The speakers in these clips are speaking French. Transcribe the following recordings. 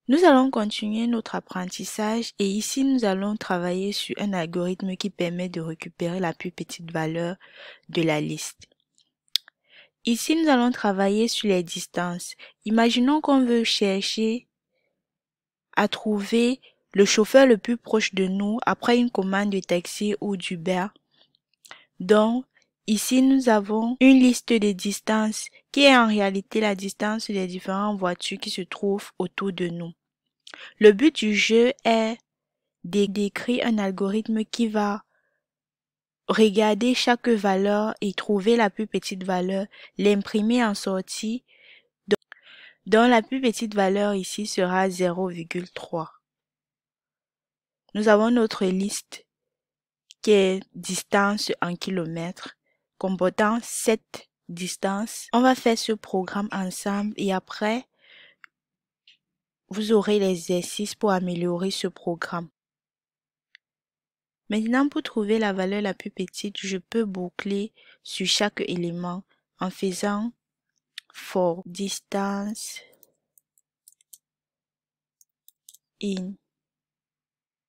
Nous allons continuer notre apprentissage et ici nous allons travailler sur un algorithme qui permet de récupérer la plus petite valeur de la liste. Ici nous allons travailler sur les distances. Imaginons qu'on veut chercher à trouver le chauffeur le plus proche de nous après une commande de taxi ou d'Uber. Donc, ici nous avons une liste de distances qui est en réalité la distance des différentes voitures qui se trouvent autour de nous. Le but du jeu est d'écrire un algorithme qui va regarder chaque valeur et trouver la plus petite valeur, l'imprimer en sortie, dont la plus petite valeur ici sera 0,3. Nous avons notre liste qui est distance en kilomètres, comportant 7 distances. On va faire ce programme ensemble et après, vous aurez l'exercice pour améliorer ce programme. Maintenant, pour trouver la valeur la plus petite, je peux boucler sur chaque élément en faisant for distance in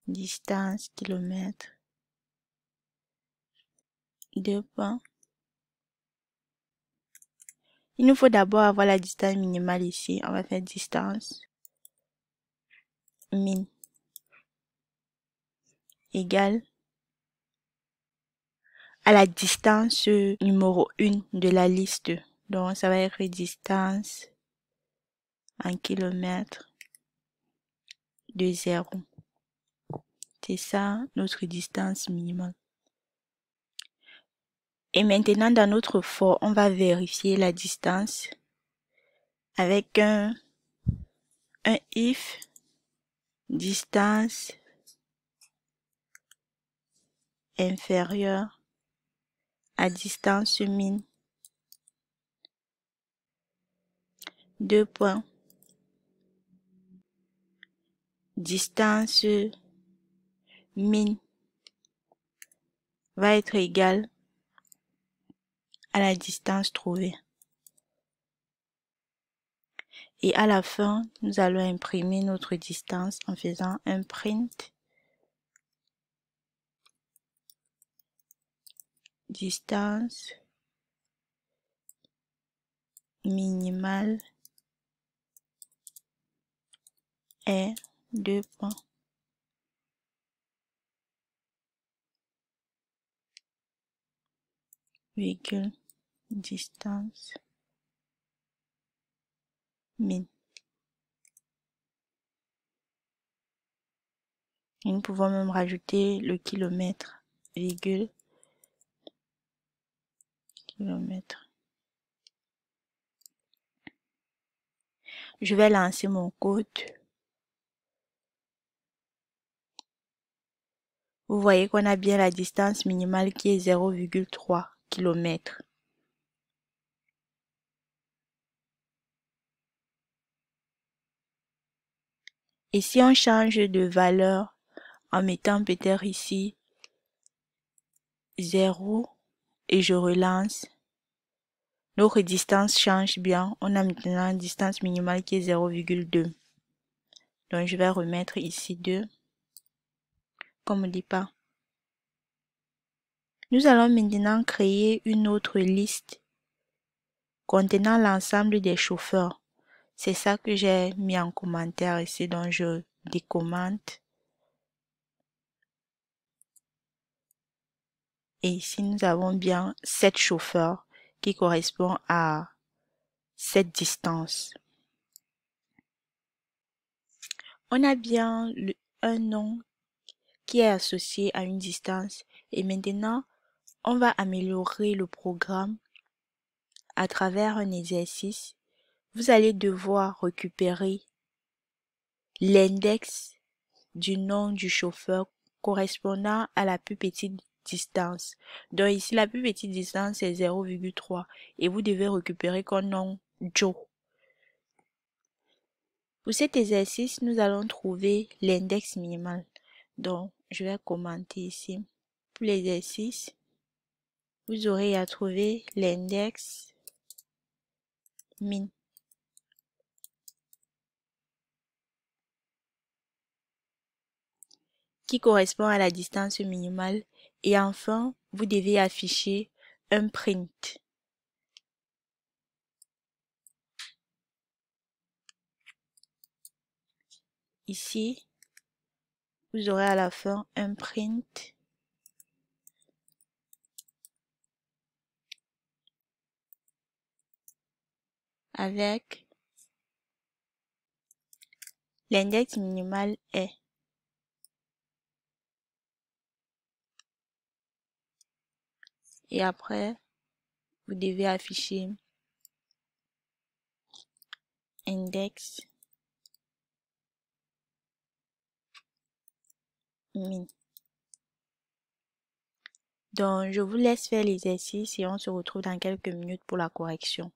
distance kilomètre 2 points. Il nous faut d'abord avoir la distance minimale ici. On va faire distance min égale à la distance numéro 1 de la liste. Donc, ça va être distance en kilomètres de 0. C'est ça, notre distance minimale. Et maintenant, dans notre for, on va vérifier la distance avec un if distance inférieure à distance min. 2 points. Distance min va être égale à la distance trouvée. Et à la fin, nous allons imprimer notre distance en faisant un print distance minimale est 2 points. Virgule distance min. Et nous pouvons même rajouter le kilomètre, virgule kilomètre. Je vais lancer mon code. Vous voyez qu'on a bien la distance minimale qui est 0,3 km. Et si on change de valeur en mettant peut-être ici 0 et je relance, notre distance change bien. On a maintenant une distance minimale qui est 0,2. Donc je vais remettre ici 2. Comme on ne dit pas. Nous allons maintenant créer une autre liste contenant l'ensemble des chauffeurs. C'est ça que j'ai mis en commentaire ici, donc je décommente. Et ici, nous avons bien 7 chauffeurs qui correspondent à cette distance. On a bien un nom qui est associé à une distance. Et maintenant, on va améliorer le programme à travers un exercice. Vous allez devoir récupérer l'index du nom du chauffeur correspondant à la plus petite distance. Donc ici, la plus petite distance est 0,3 et vous devez récupérer comme nom Joe. Pour cet exercice, nous allons trouver l'index minimal. Donc, je vais commenter ici. Pour l'exercice, vous aurez à trouver l'index min qui correspond à la distance minimale et enfin, vous devez afficher un print. Ici, vous aurez à la fin un print avec l'index minimal est. Et après, vous devez afficher index min. Donc, je vous laisse faire l'exercice et on se retrouve dans quelques minutes pour la correction.